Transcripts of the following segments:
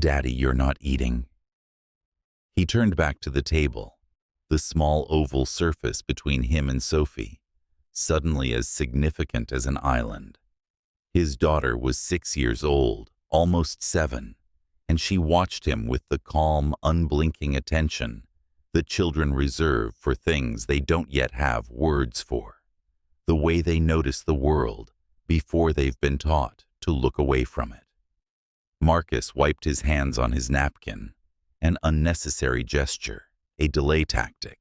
Daddy, you're not eating. He turned back to the table, the small oval surface between him and Sophie, suddenly as significant as an island. His daughter was 6 years old, almost 7, and she watched him with the calm, unblinking attention that children reserve for things they don't yet have words for, the way they notice the world before they've been taught to look away from it. Marcus wiped his hands on his napkin, an unnecessary gesture, a delay tactic.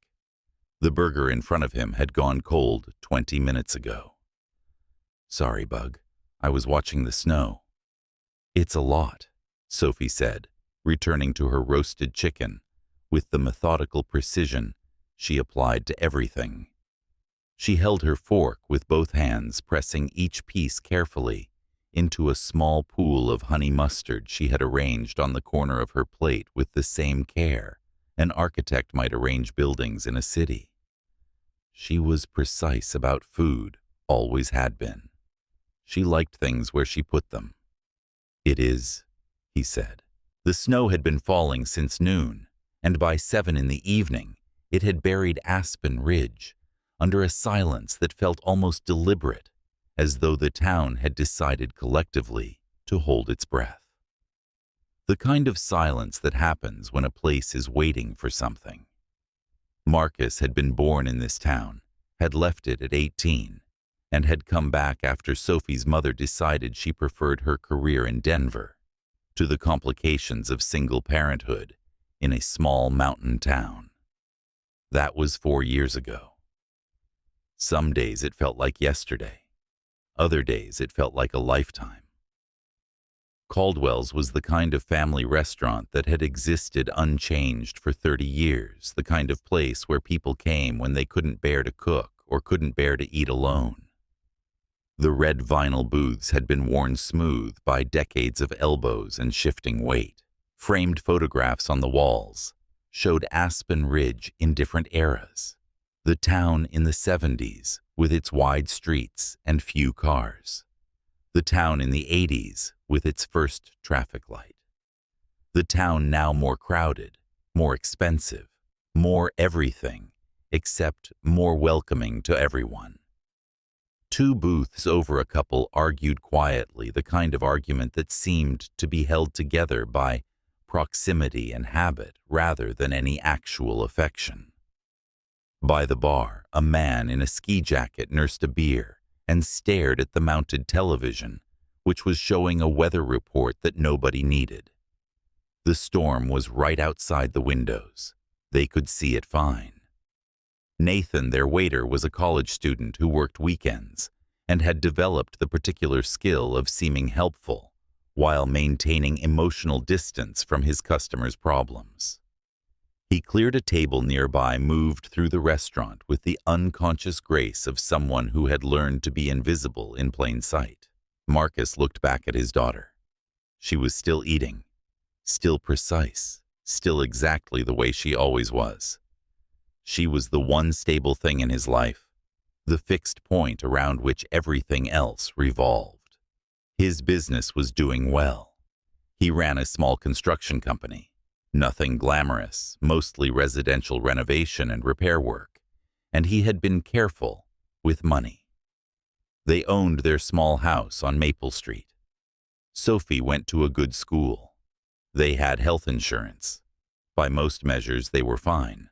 The burger in front of him had gone cold 20 minutes ago. Sorry, Bug. I was watching the snow. It's a lot, Sophie said, returning to her roasted chicken with the methodical precision she applied to everything. She held her fork with both hands, pressing each piece carefully into a small pool of honey mustard she had arranged on the corner of her plate with the same care an architect might arrange buildings in a city. She was precise about food, always had been. She liked things where she put them. It is, he said. The snow had been falling since noon, and by 7 in the evening it had buried Aspen Ridge under a silence that felt almost deliberate, as though the town had decided collectively to hold its breath. The kind of silence that happens when a place is waiting for something. Marcus had been born in this town, had left it at 18, and had come back after Sophie's mother decided she preferred her career in Denver to the complications of single parenthood in a small mountain town. That was 4 years ago. Some days it felt like yesterday. Other days it felt like a lifetime. Caldwell's was the kind of family restaurant that had existed unchanged for 30 years, the kind of place where people came when they couldn't bear to cook or couldn't bear to eat alone. The red vinyl booths had been worn smooth by decades of elbows and shifting weight. Framed photographs on the walls showed Aspen Ridge in different eras. The town in the 70s with its wide streets and few cars. The town in the 80s with its first traffic light. The town now more crowded, more expensive, more everything, except more welcoming to everyone. 2 booths over a couple argued quietly, the kind of argument that seemed to be held together by proximity and habit rather than any actual affection. By the bar, a man in a ski jacket nursed a beer and stared at the mounted television, which was showing a weather report that nobody needed. The storm was right outside the windows. They could see it fine. Nathan, their waiter, was a college student who worked weekends and had developed the particular skill of seeming helpful while maintaining emotional distance from his customers' problems. He cleared a table nearby, moved through the restaurant with the unconscious grace of someone who had learned to be invisible in plain sight. Marcus looked back at his daughter. She was still eating, still precise, still exactly the way she always was. She was the one stable thing in his life, the fixed point around which everything else revolved. His business was doing well. He ran a small construction company. Nothing glamorous, mostly residential renovation and repair work, and he had been careful with money. They owned their small house on Maple Street. Sophie went to a good school. They had health insurance. By most measures, they were fine.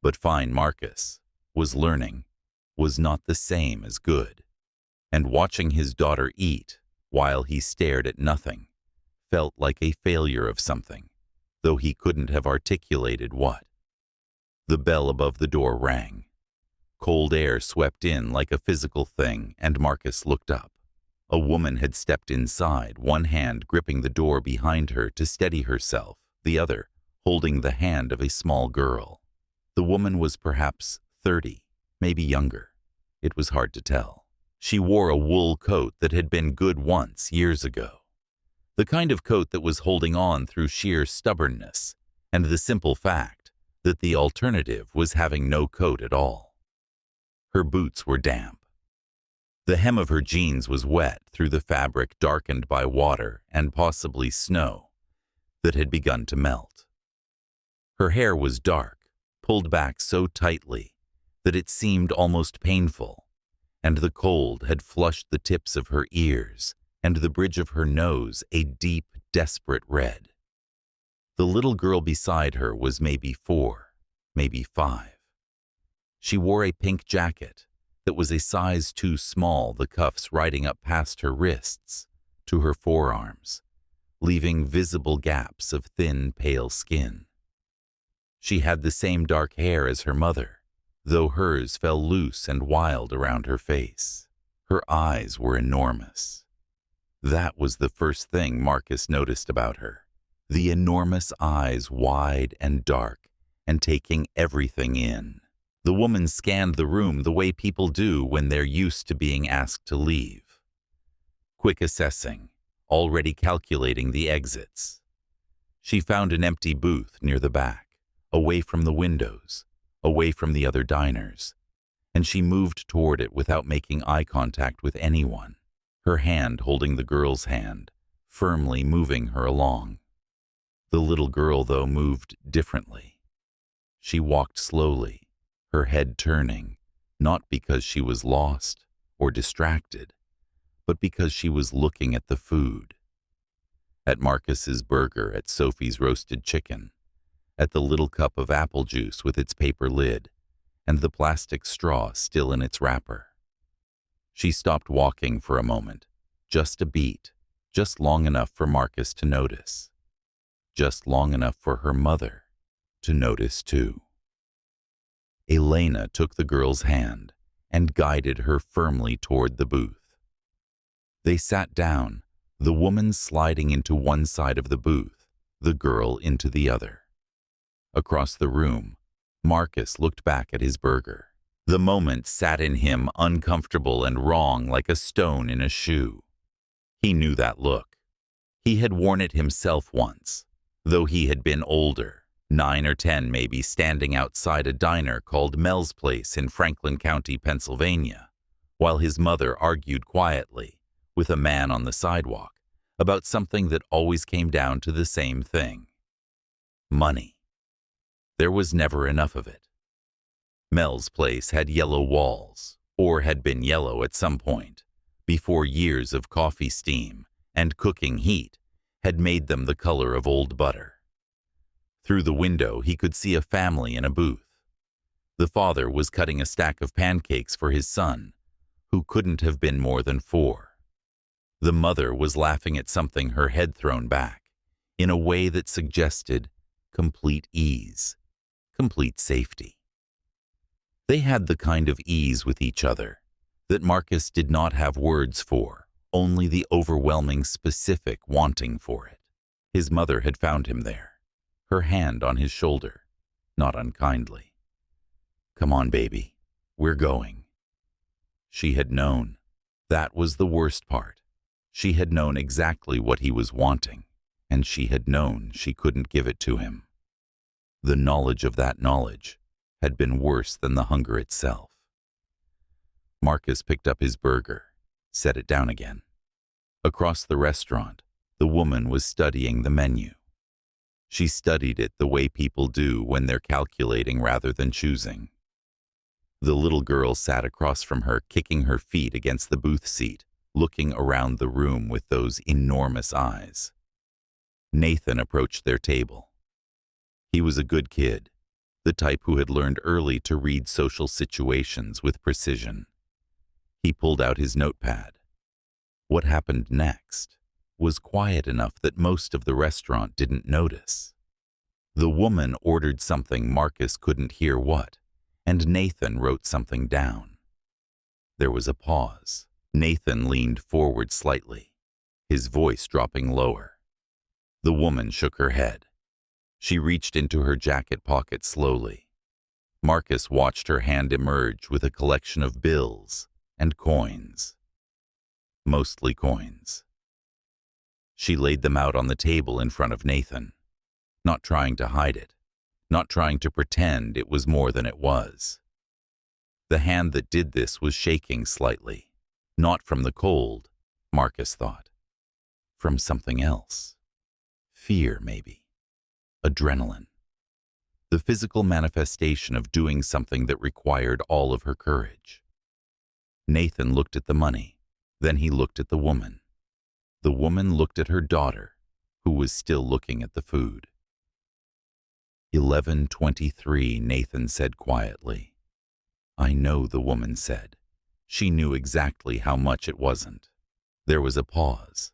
But fine Marcus was learning was not the same as good, and watching his daughter eat while he stared at nothing felt like a failure of something, though he couldn't have articulated what. The bell above the door rang. Cold air swept in like a physical thing, and Marcus looked up. A woman had stepped inside, one hand gripping the door behind her to steady herself, the other holding the hand of a small girl. The woman was perhaps 30, maybe younger. It was hard to tell. She wore a wool coat that had been good once, years ago. The kind of coat that was holding on through sheer stubbornness and the simple fact that the alternative was having no coat at all. Her boots were damp. The hem of her jeans was wet through the fabric darkened by water and possibly snow. that had begun to melt. Her hair was dark, pulled back so tightly that it seemed almost painful, and the cold had flushed the tips of her ears and the bridge of her nose a deep, desperate red. The little girl beside her was maybe 4, maybe 5. She wore a pink jacket that was a size too small, the cuffs riding up past her wrists to her forearms, leaving visible gaps of thin, pale skin. She had the same dark hair as her mother, though hers fell loose and wild around her face. Her eyes were enormous. That was the first thing Marcus noticed about her. The enormous eyes, wide and dark, and taking everything in. The woman scanned the room the way people do when they're used to being asked to leave. Quick assessing, already calculating the exits. She found an empty booth near the back, away from the windows, away from the other diners, and she moved toward it without making eye contact with anyone, her hand holding the girl's hand, firmly moving her along. The little girl, though, moved differently. She walked slowly, her head turning, not because she was lost or distracted, but because she was looking at the food. At Marcus's burger, at Sophie's roasted chicken, at the little cup of apple juice with its paper lid, and the plastic straw still in its wrapper. She stopped walking for a moment, just a beat, just long enough for Marcus to notice. Just long enough for her mother to notice too. Elena took the girl's hand and guided her firmly toward the booth. They sat down, the woman sliding into one side of the booth, the girl into the other. Across the room, Marcus looked back at his burger. The moment sat in him uncomfortable and wrong like a stone in a shoe. He knew that look. He had worn it himself once, though he had been older, 9 or 10 maybe, standing outside a diner called Mel's Place in Franklin County, Pennsylvania, while his mother argued quietly with a man on the sidewalk about something that always came down to the same thing: money. There was never enough of it. Mel's Place had yellow walls, or had been yellow at some point, before years of coffee steam and cooking heat had made them the color of old butter. Through the window he could see a family in a booth. The father was cutting a stack of pancakes for his son, who couldn't have been more than 4. The mother was laughing at something, her head thrown back, in a way that suggested complete ease, complete safety. They had the kind of ease with each other that Marcus did not have words for, only the overwhelming specific wanting for it. His mother had found him there, her hand on his shoulder, not unkindly. "Come on, baby, we're going." She had known. That was the worst part. She had known exactly what he was wanting, and she had known she couldn't give it to him. The knowledge of that knowledge had been worse than the hunger itself. Marcus picked up his burger, set it down again. Across the restaurant, the woman was studying the menu. She studied it the way people do when they're calculating rather than choosing. The little girl sat across from her, kicking her feet against the booth seat, looking around the room with those enormous eyes. Nathan approached their table. He was a good kid, the type who had learned early to read social situations with precision. He pulled out his notepad. What happened next was quiet enough that most of the restaurant didn't notice. The woman ordered something Marcus couldn't hear what, and Nathan wrote something down. There was a pause. Nathan leaned forward slightly, his voice dropping lower. The woman shook her head. She reached into her jacket pocket slowly. Marcus watched her hand emerge with a collection of bills and coins. Mostly coins. She laid them out on the table in front of Nathan, not trying to hide it, not trying to pretend it was more than it was. The hand that did this was shaking slightly, not from the cold, Marcus thought, from something else. Fear, maybe. Adrenaline. The physical manifestation of doing something that required all of her courage. Nathan looked at the money. Then he looked at the woman. The woman looked at her daughter, who was still looking at the food. 11:23, Nathan said quietly. I know, the woman said. She knew exactly how much it wasn't. There was a pause.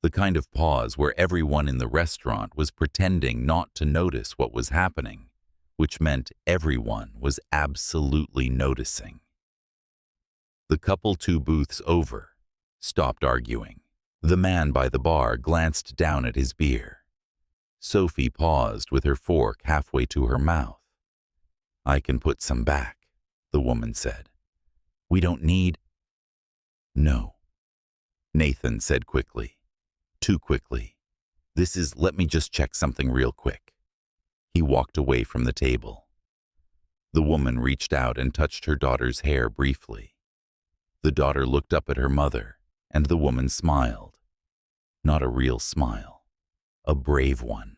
The kind of pause where everyone in the restaurant was pretending not to notice what was happening, which meant everyone was absolutely noticing. The couple 2 booths over stopped arguing. The man by the bar glanced down at his beer. Sophie paused with her fork halfway to her mouth. I can put some back, the woman said. We don't need... No, Nathan said quickly. Too quickly. Let me just check something real quick. He walked away from the table. The woman reached out and touched her daughter's hair briefly. The daughter looked up at her mother, and the woman smiled. Not a real smile. A brave one.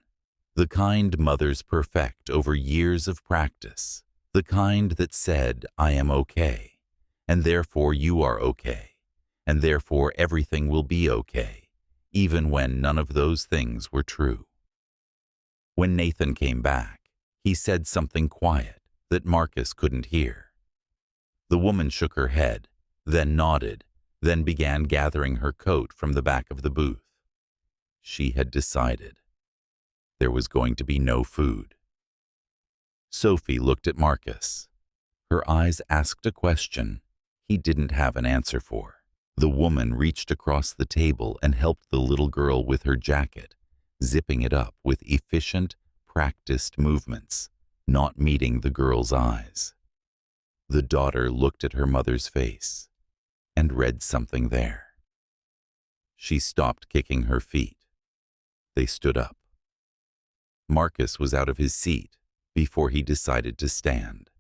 The kind mothers perfect over years of practice. The kind that said, I am okay, and therefore you are okay, and therefore everything will be okay, even when none of those things were true. When Nathan came back, he said something quiet that Marcus couldn't hear. The woman shook her head, then nodded, then began gathering her coat from the back of the booth. She had decided. There was going to be no food. Sophie looked at Marcus. Her eyes asked a question he didn't have an answer for. The woman reached across the table and helped the little girl with her jacket, zipping it up with efficient, practiced movements, not meeting the girl's eyes. The daughter looked at her mother's face and read something there. She stopped kicking her feet. They stood up. Marcus was out of his seat before he decided to stand.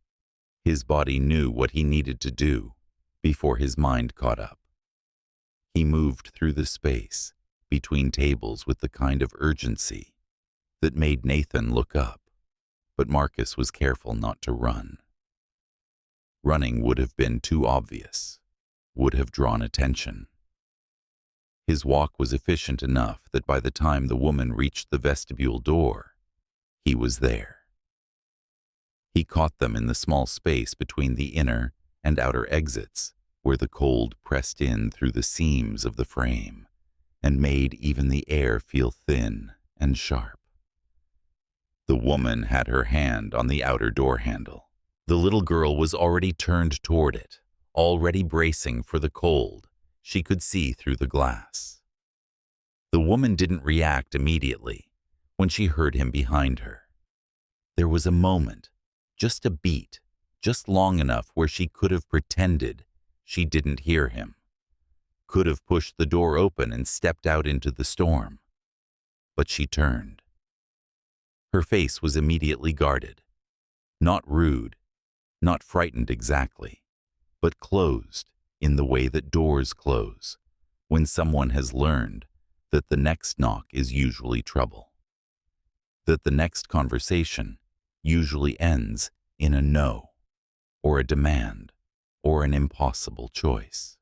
His body knew what he needed to do before his mind caught up. He moved through the space between tables with the kind of urgency that made Nathan look up, but Marcus was careful not to run. Running would have been too obvious, would have drawn attention. His walk was efficient enough that by the time the woman reached the vestibule door, he was there. He caught them in the small space between the inner and outer exits, where the cold pressed in through the seams of the frame and made even the air feel thin and sharp. The woman had her hand on the outer door handle. The little girl was already turned toward it, already bracing for the cold she could see through the glass. The woman didn't react immediately when she heard him behind her. There was a moment, just a beat, just long enough where she could have pretended she didn't hear him, could have pushed the door open and stepped out into the storm. But she turned. Her face was immediately guarded, not rude, not frightened exactly, but closed in the way that doors close when someone has learned that the next knock is usually trouble, that the next conversation usually ends in a no, or a demand, or an impossible choice.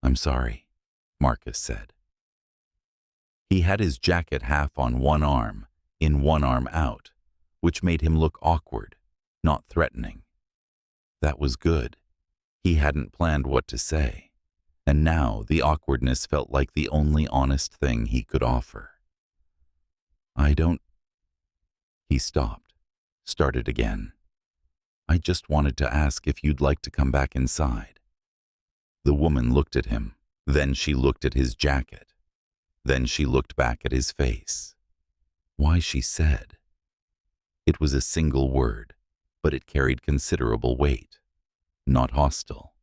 I'm sorry, Marcus said. He had his jacket half on one arm, in one arm out, which made him look awkward, not threatening. That was good. He hadn't planned what to say, and now the awkwardness felt like the only honest thing he could offer. He stopped, started again. I just wanted to ask if you'd like to come back inside. The woman looked at him, then she looked at his jacket, then she looked back at his face. Why, she said. It was a single word, but it carried considerable weight. Not hostile.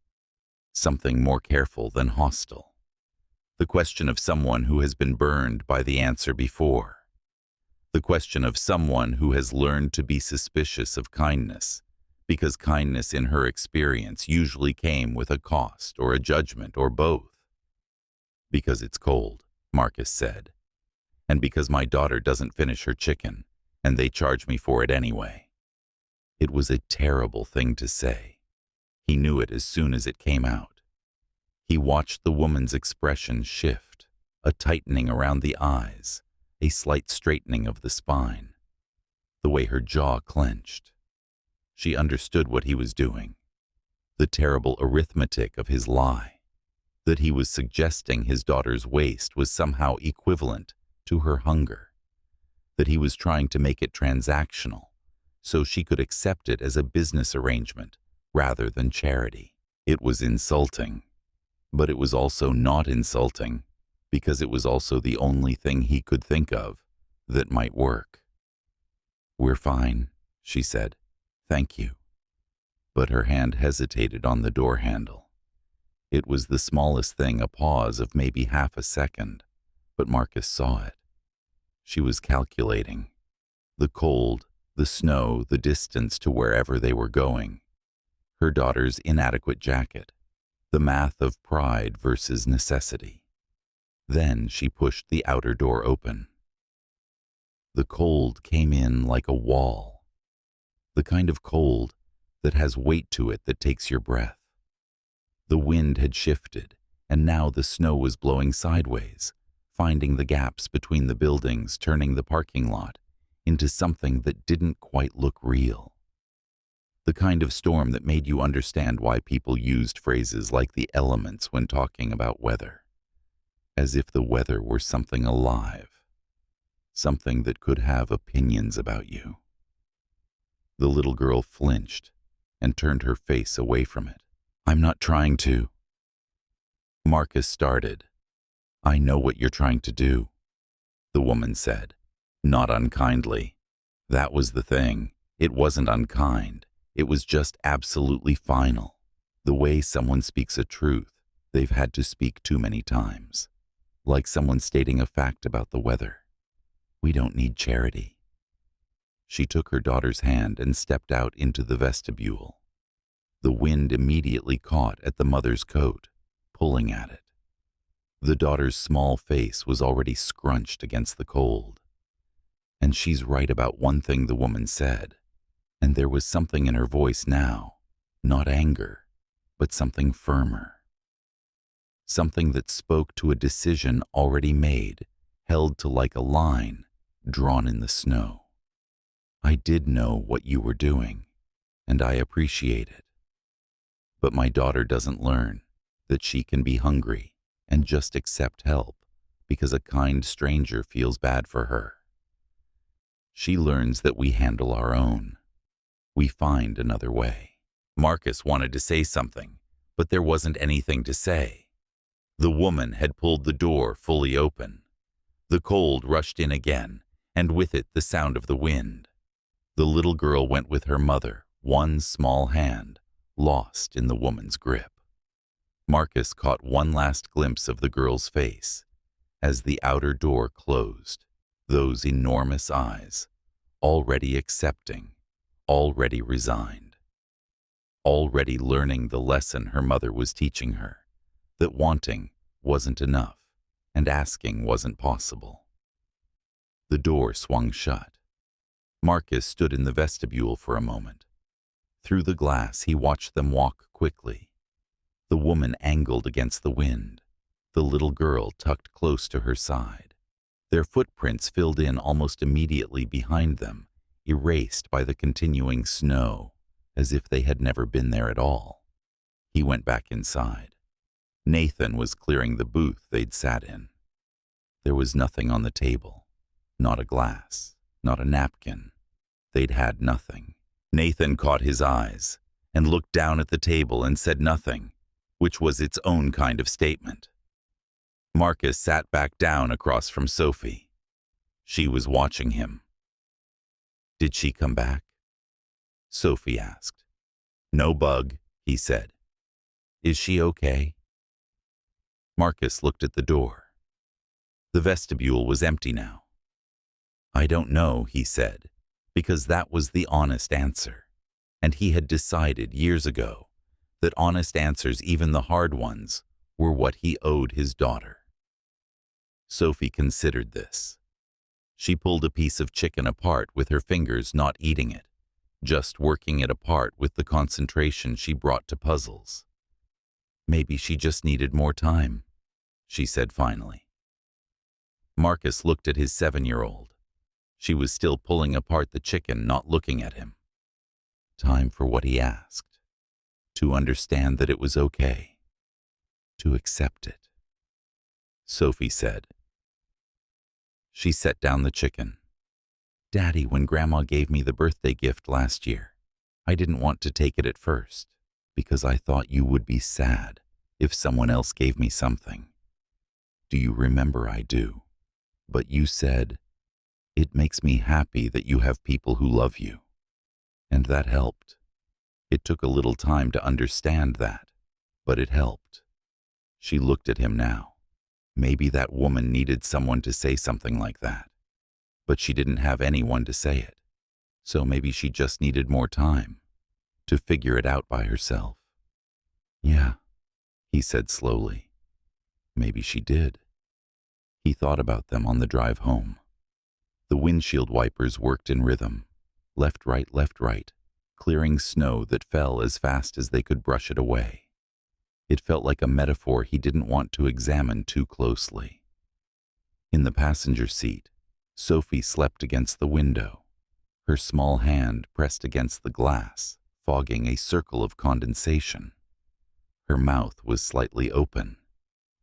Something more careful than hostile. The question of someone who has been burned by the answer before. The question of someone who has learned to be suspicious of kindness, because kindness in her experience usually came with a cost or a judgment or both. Because it's cold, Marcus said. And because my daughter doesn't finish her chicken, and they charge me for it anyway. It was a terrible thing to say. He knew it as soon as it came out. He watched the woman's expression shift, a tightening around the eyes, a slight straightening of the spine, the way her jaw clenched. She understood what he was doing, the terrible arithmetic of his lie, that he was suggesting his daughter's waste was somehow equivalent to her hunger, that he was trying to make it transactional so she could accept it as a business arrangement rather than charity. It was insulting, but it was also not insulting because it was also the only thing he could think of that might work. "We're fine," she said. "Thank you." But her hand hesitated on the door handle. It was the smallest thing, a pause of maybe half a second, but Marcus saw it. She was calculating. The cold, the snow, the distance to wherever they were going. Her daughter's inadequate jacket. The math of pride versus necessity. Then she pushed the outer door open. The cold came in like a wall. The kind of cold that has weight to it that takes your breath. The wind had shifted, and now the snow was blowing sideways, finding the gaps between the buildings, turning the parking lot into something that didn't quite look real. The kind of storm that made you understand why people used phrases like the elements when talking about weather, as if the weather were something alive, something that could have opinions about you. The little girl flinched and turned her face away from it. "I'm not trying to." Marcus started. "I know what you're trying to do," the woman said, not unkindly. That was the thing. It wasn't unkind. It was just absolutely final. The way someone speaks a truth they've had to speak too many times. Like someone stating a fact about the weather. "We don't need charity." She took her daughter's hand and stepped out into the vestibule. The wind immediately caught at the mother's coat, pulling at it. The daughter's small face was already scrunched against the cold. "And she's right about one thing," the woman said, and there was something in her voice now, not anger, but something firmer. Something that spoke to a decision already made, held to like a line drawn in the snow. "I did know what you were doing, and I appreciate it. But my daughter doesn't learn that she can be hungry and just accept help because a kind stranger feels bad for her. She learns that we handle our own. We find another way." Marcus wanted to say something, but there wasn't anything to say. The woman had pulled the door fully open. The cold rushed in again, and with it the sound of the wind. The little girl went with her mother, one small hand lost in the woman's grip. Marcus caught one last glimpse of the girl's face as the outer door closed. Those enormous eyes, already accepting, already resigned, already learning the lesson her mother was teaching her, that wanting wasn't enough and asking wasn't possible. The door swung shut. Marcus stood in the vestibule for a moment. Through the glass he watched them walk quickly. The woman angled against the wind, the little girl tucked close to her side. Their footprints filled in almost immediately behind them, erased by the continuing snow, as if they had never been there at all. He went back inside. Nathan was clearing the booth they'd sat in. There was nothing on the table, not a glass, not a napkin. They'd had nothing. Nathan caught his eyes and looked down at the table and said nothing, which was its own kind of statement. Marcus sat back down across from Sophie. She was watching him. "Did she come back?" Sophie asked. "No bug," he said. "Is she okay?" Marcus looked at the door. The vestibule was empty now. "I don't know," he said, because that was the honest answer, and he had decided years ago that honest answers, even the hard ones, were what he owed his daughter. Sophie considered this. She pulled a piece of chicken apart with her fingers, not eating it, just working it apart with the concentration she brought to puzzles. Maybe she just needed more time, she said finally. Marcus looked at his 7-year-old. She was still pulling apart the chicken, not looking at him. Time for what he asked. To understand that it was okay. To accept it. Sophie said. She set down the chicken. Daddy, when Grandma gave me the birthday gift last year, I didn't want to take it at first, because I thought you would be sad if someone else gave me something. Do you remember? I do. But you said, it makes me happy that you have people who love you. And that helped. It took a little time to understand that, but it helped. She looked at him now. Maybe that woman needed someone to say something like that, but she didn't have anyone to say it. So maybe she just needed more time to figure it out by herself. Yeah, he said slowly. Maybe she did. He thought about them on the drive home. The windshield wipers worked in rhythm, left, right, clearing snow that fell as fast as they could brush it away. It felt like a metaphor he didn't want to examine too closely. In the passenger seat, Sophie slept against the window, her small hand pressed against the glass, fogging a circle of condensation. Her mouth was slightly open.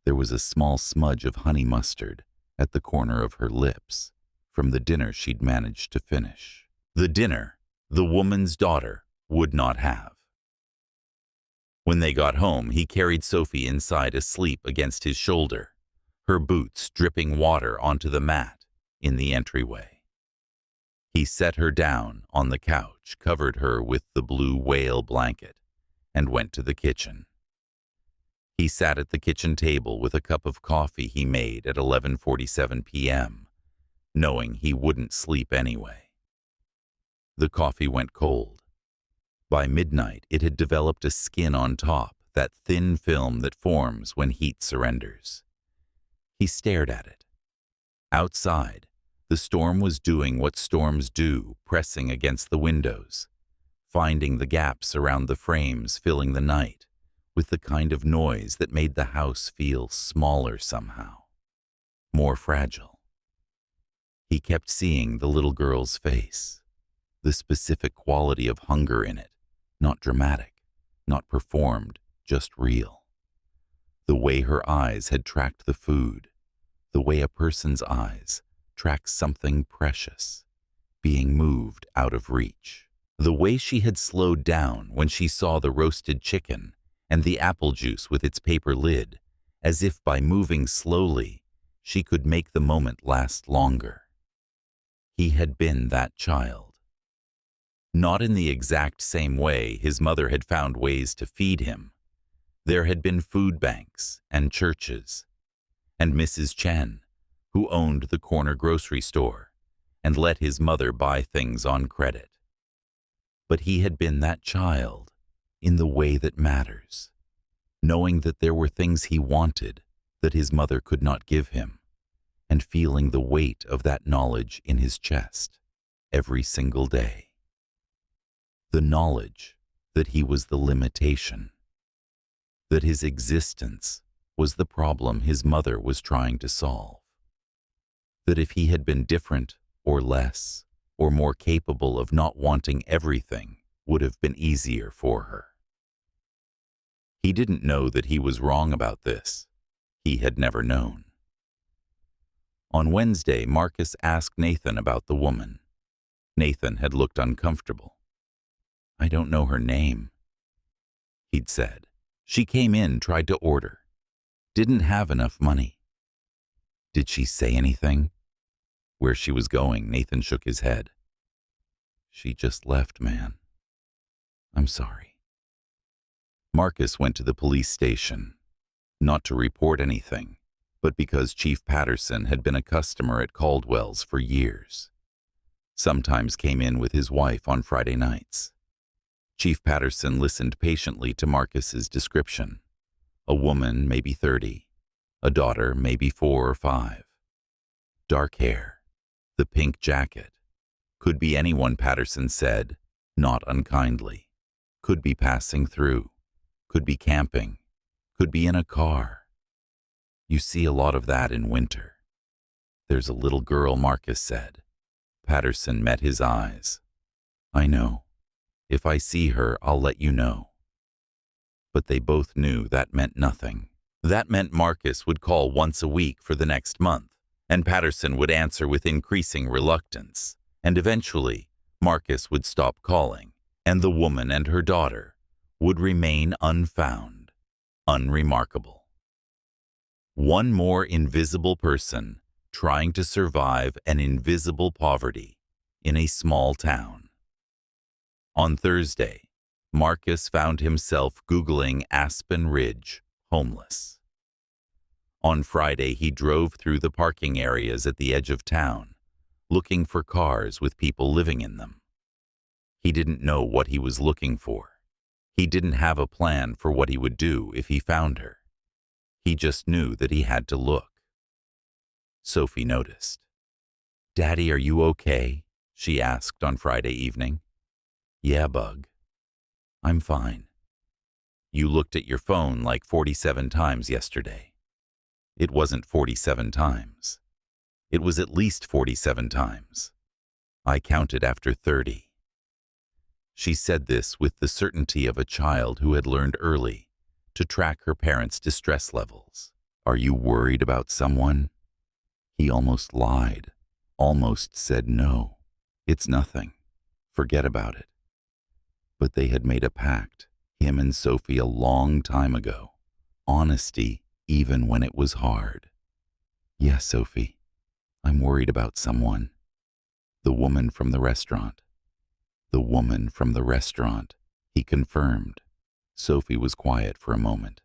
There was a small smudge of honey mustard at the corner of her lips from the dinner she'd managed to finish. The dinner the woman's daughter would not have. When they got home, he carried Sophie inside asleep against his shoulder, her boots dripping water onto the mat in the entryway. He set her down on the couch, covered her with the blue whale blanket, and went to the kitchen. He sat at the kitchen table with a cup of coffee he made at 11:47 p.m., knowing he wouldn't sleep anyway. The coffee went cold. By midnight, it had developed a skin on top, that thin film that forms when heat surrenders. He stared at it. Outside, the storm was doing what storms do, pressing against the windows, finding the gaps around the frames, filling the night with the kind of noise that made the house feel smaller somehow, more fragile. He kept seeing the little girl's face, the specific quality of hunger in it, not dramatic, not performed, just real. The way her eyes had tracked the food, the way a person's eyes track something precious, being moved out of reach. The way she had slowed down when she saw the roasted chicken and the apple juice with its paper lid, as if by moving slowly, she could make the moment last longer. He had been that child. Not in the exact same way his mother had found ways to feed him. There had been food banks and churches, and Mrs. Chen, who owned the corner grocery store and let his mother buy things on credit. But he had been that child in the way that matters, knowing that there were things he wanted that his mother could not give him, and feeling the weight of that knowledge in his chest every single day. The knowledge that he was the limitation, that his existence was the problem his mother was trying to solve, that if he had been different or less or more capable of not wanting everything, would have been easier for her. He didn't know that he was wrong about this. He had never known. On Wednesday, Marcus asked Nathan about the woman. Nathan had looked uncomfortable. I don't know her name, he'd said. She came in, tried to order. Didn't have enough money. Did she say anything? Where she was going, Nathan shook his head. She just left, man. I'm sorry. Marcus went to the police station, not to report anything, but because Chief Patterson had been a customer at Caldwell's for years. Sometimes came in with his wife on Friday nights. Chief Patterson listened patiently to Marcus's description. A woman, maybe 30. A daughter, maybe 4 or 5. Dark hair, The pink jacket. Could be anyone, Patterson said, not unkindly. Could be passing through. Could be camping. Could be in a car. You see a lot of that in winter. There's a little girl, Marcus said. Patterson met his eyes. I know. If I see her, I'll let you know. But they both knew that meant nothing. That meant Marcus would call once a week for the next month, and Patterson would answer with increasing reluctance. And eventually, Marcus would stop calling, and the woman and her daughter would remain unfound, unremarkable. One more invisible person trying to survive an invisible poverty in a small town. On Thursday, Marcus found himself Googling Aspen Ridge, homeless. On Friday, he drove through the parking areas at the edge of town, looking for cars with people living in them. He didn't know what he was looking for. He didn't have a plan for what he would do if he found her. He just knew that he had to look. Sophie noticed. "Daddy, are you okay?" she asked on Friday evening. "Yeah, Bug. I'm fine." "You looked at your phone like 47 times yesterday." It wasn't 47 times. It was at least 47 times. I counted after 30. She said this with the certainty of a child who had learned early to track her parents' distress levels. "Are you worried about someone?" He almost lied, almost said no. "It's nothing. Forget about it." But they had made a pact, him and Sophie, a long time ago. Honesty, even when it was hard. "Yes, Sophie, I'm worried about someone." "The woman from the restaurant." "The woman from the restaurant," he confirmed. Sophie was quiet for a moment.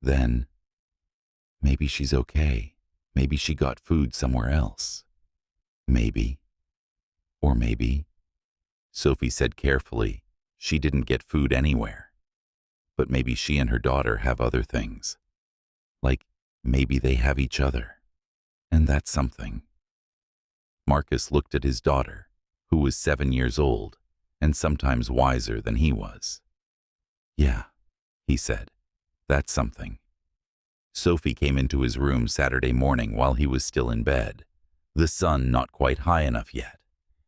Then, "Maybe she's okay. Maybe she got food somewhere else." "Maybe. Or maybe," Sophie said carefully, "she didn't get food anywhere. But maybe she and her daughter have other things. Like, maybe they have each other. And that's something." Marcus looked at his daughter, who was 7 years old, and sometimes wiser than he was. "Yeah," he said, "that's something." Sophie came into his room Saturday morning while he was still in bed, the sun not quite high enough yet,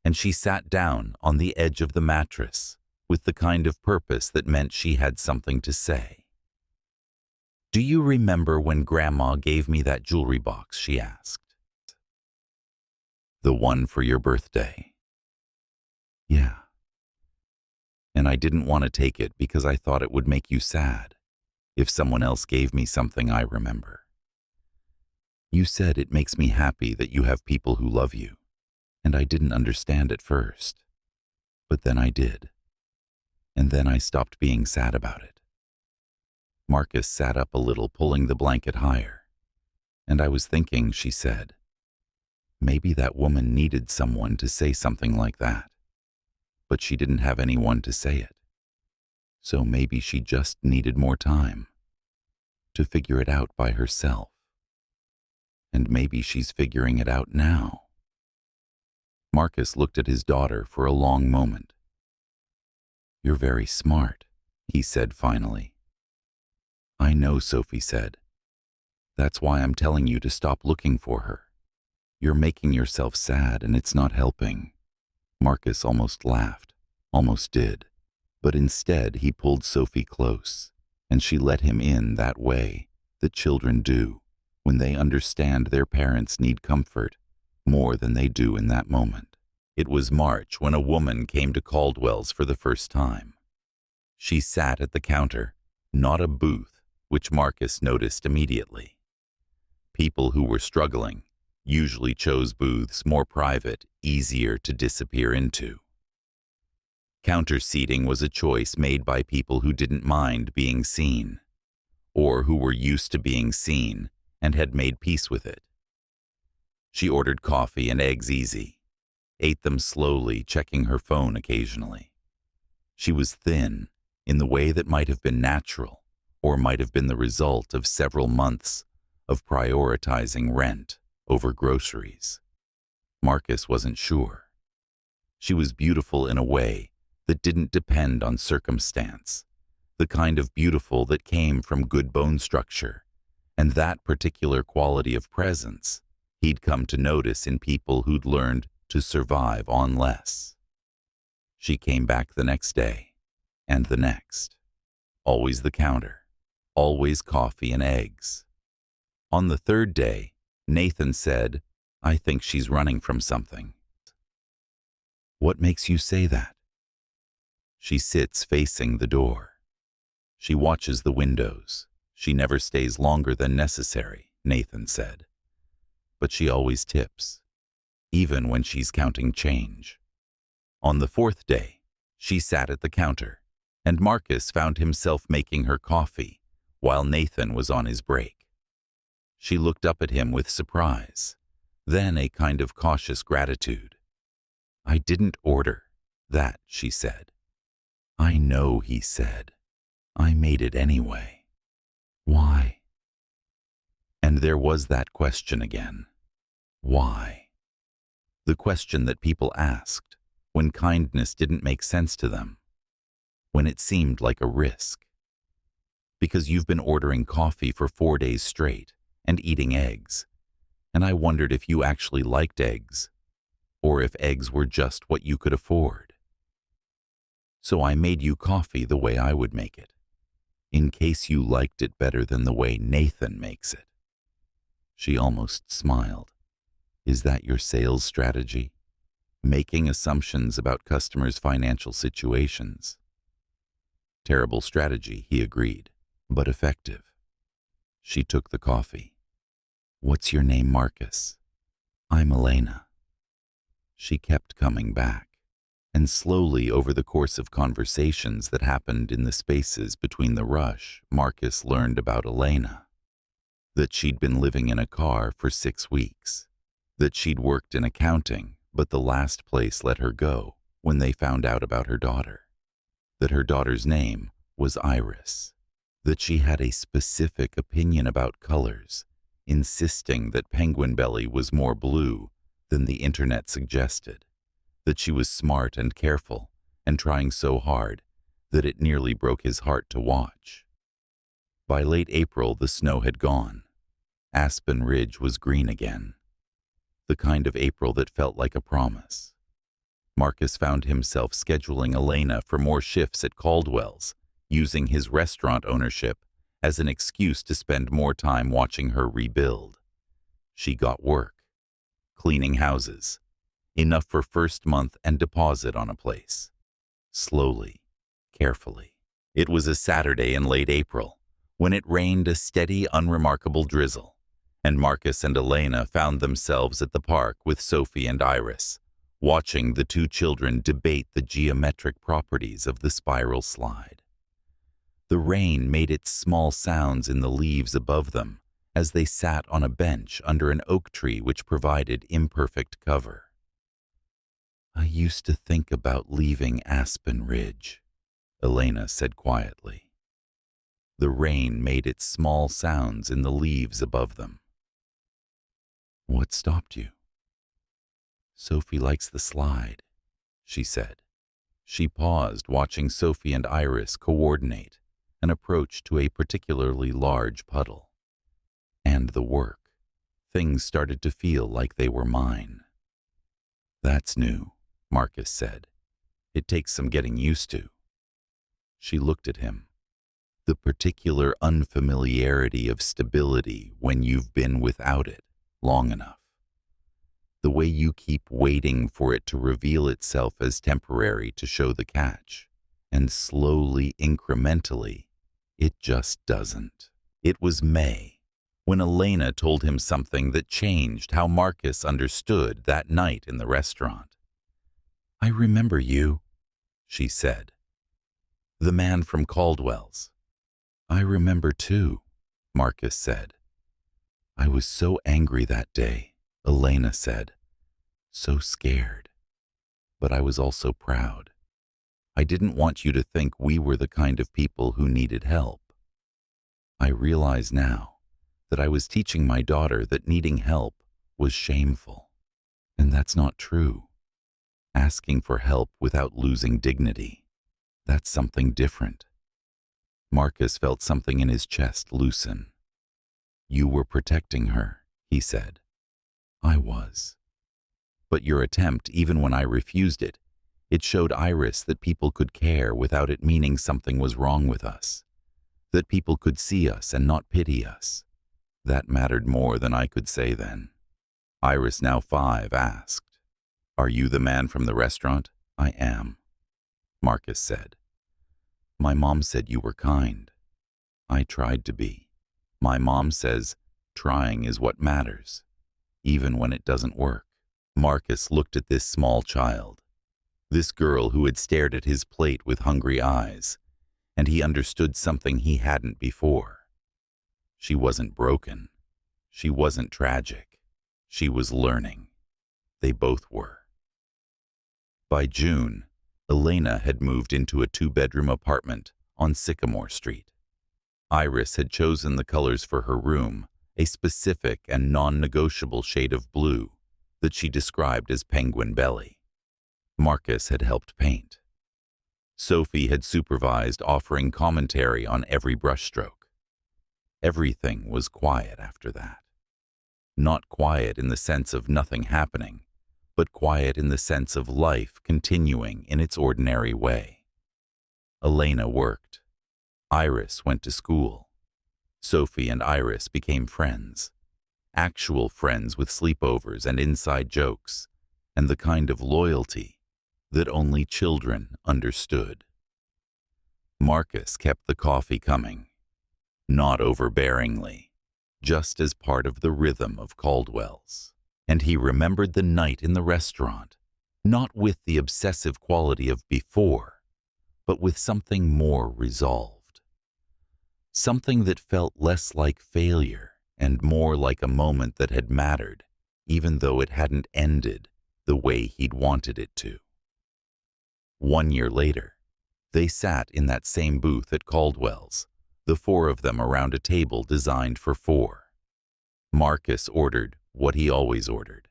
and she sat down on the edge of the mattress with the kind of purpose that meant she had something to say. "Do you remember when Grandma gave me that jewelry box?" she asked. "The one for your birthday?" "Yeah. And I didn't want to take it because I thought it would make you sad if someone else gave me something I remember. You said it makes me happy that you have people who love you, and I didn't understand at first. But then I did. And then I stopped being sad about it." Marcus sat up a little, pulling the blanket higher. "And I was thinking," she said, "maybe that woman needed someone to say something like that. But she didn't have anyone to say it. So maybe she just needed more time to figure it out by herself. And maybe she's figuring it out now." Marcus looked at his daughter for a long moment. "You're very smart," he said finally. "I know," Sophie said. "That's why I'm telling you to stop looking for her. You're making yourself sad and it's not helping." Marcus almost laughed, almost did. But instead he pulled Sophie close, and she let him in that way that children do when they understand their parents need comfort more than they do in that moment. It was March when a woman came to Caldwell's for the first time. She sat at the counter, not a booth, which Marcus noticed immediately. People who were struggling usually chose booths more private, easier to disappear into. Counter seating was a choice made by people who didn't mind being seen, or who were used to being seen and had made peace with it. She ordered coffee and eggs easy, ate them slowly, checking her phone occasionally. She was thin in the way that might have been natural or might have been the result of several months of prioritizing rent over groceries. Marcus wasn't sure. She was beautiful in a way that didn't depend on circumstance, the kind of beautiful that came from good bone structure, and that particular quality of presence he'd come to notice in people who'd learned to survive on less. She came back the next day, and the next. Always the counter, always coffee and eggs. On the third day, Nathan said, "I think she's running from something." "What makes you say that?" She sits facing the door. She watches the windows. She never stays longer than necessary, Nathan said. But she always tips, even when she's counting change. On the fourth day, she sat at the counter, and Marcus found himself making her coffee while Nathan was on his break. She looked up at him with surprise, then a kind of cautious gratitude. "I didn't order that," she said. "I know," he said. "I made it anyway." "Why?" And there was that question again. Why? The question that people asked when kindness didn't make sense to them, when it seemed like a risk. Because you've been ordering coffee for 4 days straight and eating eggs, and I wondered if you actually liked eggs, or if eggs were just what you could afford. So I made you coffee the way I would make it, in case you liked it better than the way Nathan makes it. She almost smiled. Is that your sales strategy? Making assumptions about customers' financial situations? Terrible strategy, he agreed, but effective. She took the coffee. "What's your name, Marcus?" "I'm Elena." She kept coming back, and slowly over the course of conversations that happened in the spaces between the rush, Marcus learned about Elena. That she'd been living in a car for 6 weeks. That she'd worked in accounting, but the last place let her go when they found out about her daughter. That her daughter's name was Iris. That she had a specific opinion about colors, insisting that penguin belly was more blue than the internet suggested. That she was smart and careful and trying so hard that it nearly broke his heart to watch. By late April, the snow had gone. Aspen Ridge was green again. The kind of April that felt like a promise. Marcus found himself scheduling Elena for more shifts at Caldwell's, using his restaurant ownership as an excuse to spend more time watching her rebuild. She got work, cleaning houses, enough for first month and deposit on a place. Slowly, carefully. It was a Saturday in late April, when it rained a steady, unremarkable drizzle, and Marcus and Elena found themselves at the park with Sophie and Iris, watching the two children debate the geometric properties of the spiral slide. The rain made its small sounds in the leaves above them as they sat on a bench under an oak tree which provided imperfect cover. "I used to think about leaving Aspen Ridge," Elena said quietly. The rain made its small sounds in the leaves above them. "What stopped you?" "Sophie likes the slide," she said. She paused, watching Sophie and Iris coordinate an approach to a particularly large puddle. And the work. Things started to feel like they were mine. "That's new," Marcus said. "It takes some getting used to." She looked at him. The particular unfamiliarity of stability when you've been without it long enough. The way you keep waiting for it to reveal itself as temporary to show the catch, and slowly, incrementally, it just doesn't. It was May, when Elena told him something that changed how Marcus understood that night in the restaurant. "I remember you," she said. "The man from Caldwell's." "I remember too," Marcus said. "I was so angry that day," Elena said. "So scared. But I was also proud. I didn't want you to think we were the kind of people who needed help. I realize now that I was teaching my daughter that needing help was shameful. And that's not true. Asking for help without losing dignity, that's something different. Marcus felt something in his chest loosen. You were protecting her, he said. I was. But your attempt, even when I refused it, it showed Iris that people could care without it meaning something was wrong with us. That people could see us and not pity us. That mattered more than I could say then. Iris, now 5, asked, Are you the man from the restaurant? I am, Marcus said. My mom said you were kind. I tried to be. My mom says trying is what matters, even when it doesn't work. Marcus looked at this small child, this girl who had stared at his plate with hungry eyes, and he understood something he hadn't before. She wasn't broken. She wasn't tragic. She was learning. They both were. By June, Elena had moved into a 2-bedroom apartment on Sycamore Street. Iris had chosen the colors for her room, a specific and non-negotiable shade of blue that she described as penguin belly. Marcus had helped paint. Sophie had supervised, offering commentary on every brushstroke. Everything was quiet after that. Not quiet in the sense of nothing happening, but quiet in the sense of life continuing in its ordinary way. Elena worked. Iris went to school. Sophie and Iris became friends. Actual friends with sleepovers and inside jokes, and the kind of loyalty that only children understood. Marcus kept the coffee coming, not overbearingly, just as part of the rhythm of Caldwell's. And he remembered the night in the restaurant, not with the obsessive quality of before, but with something more resolved. Something that felt less like failure and more like a moment that had mattered, even though it hadn't ended the way he'd wanted it to. 1 year later, they sat in that same booth at Caldwell's, the 4 of them around a table designed for 4. Marcus ordered what he always ordered.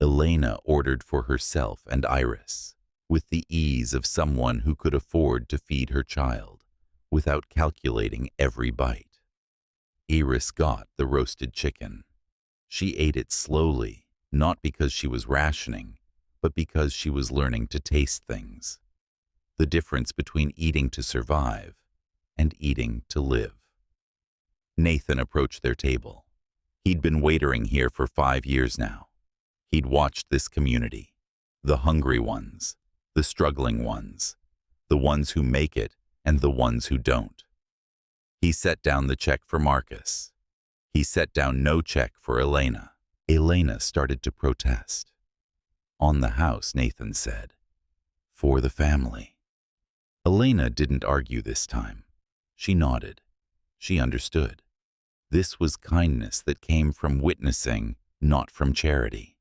Elena ordered for herself and Iris, with the ease of someone who could afford to feed her child without calculating every bite. Iris got the roasted chicken. She ate it slowly, not because she was rationing, but because she was learning to taste things. The difference between eating to survive and eating to live. Nathan approached their table. He'd been waitering here for 5 years now. He'd watched this community, the hungry ones, the struggling ones, the ones who make it and the ones who don't. He set down the check for Marcus. He set down no check for Elena. Elena started to protest. On the house, Nathan said. For the family. Elena didn't argue this time. She nodded. She understood. This was kindness that came from witnessing, not from charity.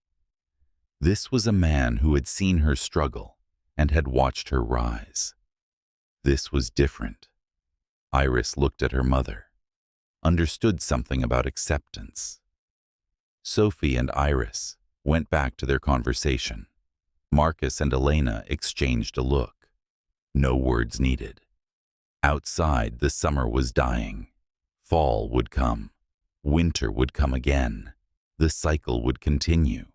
This was a man who had seen her struggle and had watched her rise. This was different. Iris looked at her mother, understood something about acceptance. Sophie and Iris went back to their conversation. Marcus and Elena exchanged a look. No words needed. Outside, the summer was dying. Fall would come. Winter would come again. The cycle would continue.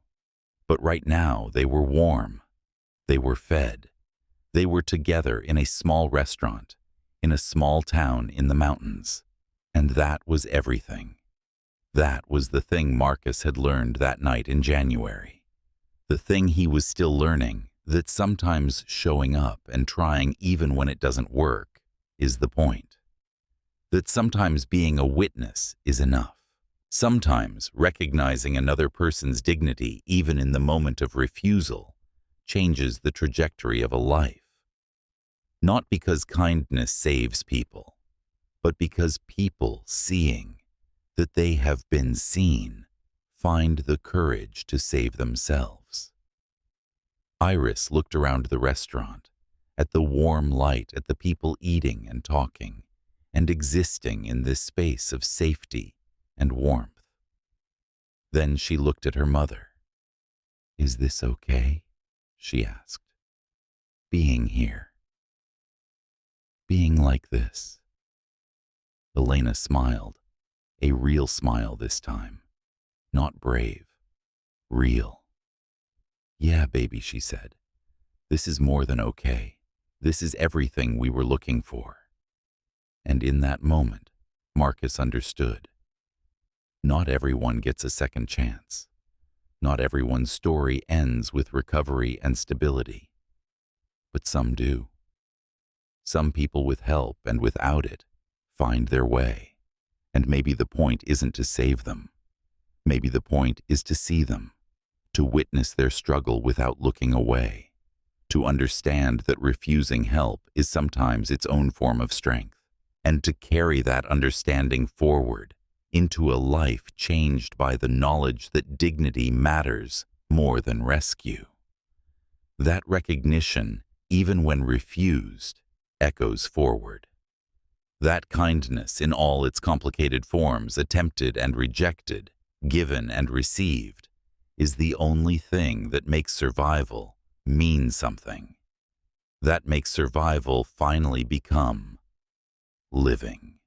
But right now, they were warm. They were fed. They were together in a small restaurant, in a small town in the mountains. And that was everything. That was the thing Marcus had learned that night in January. The thing he was still learning, that sometimes showing up and trying even when it doesn't work is the point. That sometimes being a witness is enough. Sometimes recognizing another person's dignity, even in the moment of refusal, changes the trajectory of a life. Not because kindness saves people, but because people seeing that they have been seen find the courage to save themselves. Iris looked around the restaurant, at the warm light, at the people eating and talking, and existing in this space of safety and warmth. Then she looked at her mother. Is this okay? She asked. Being here. Being like this. Elena smiled, a real smile this time. Not brave. Real. Yeah, baby, she said. This is more than okay. This is everything we were looking for. And in that moment, Marcus understood. Not everyone gets a second chance. Not everyone's story ends with recovery and stability. But some do. Some people with help and without it find their way. And maybe the point isn't to save them. Maybe the point is to see them, to witness their struggle without looking away, to understand that refusing help is sometimes its own form of strength, and to carry that understanding forward into a life changed by the knowledge that dignity matters more than rescue. That recognition, even when refused, echoes forward. That kindness in all its complicated forms, attempted and rejected, given and received, is the only thing that makes survival mean something. That makes survival finally become living.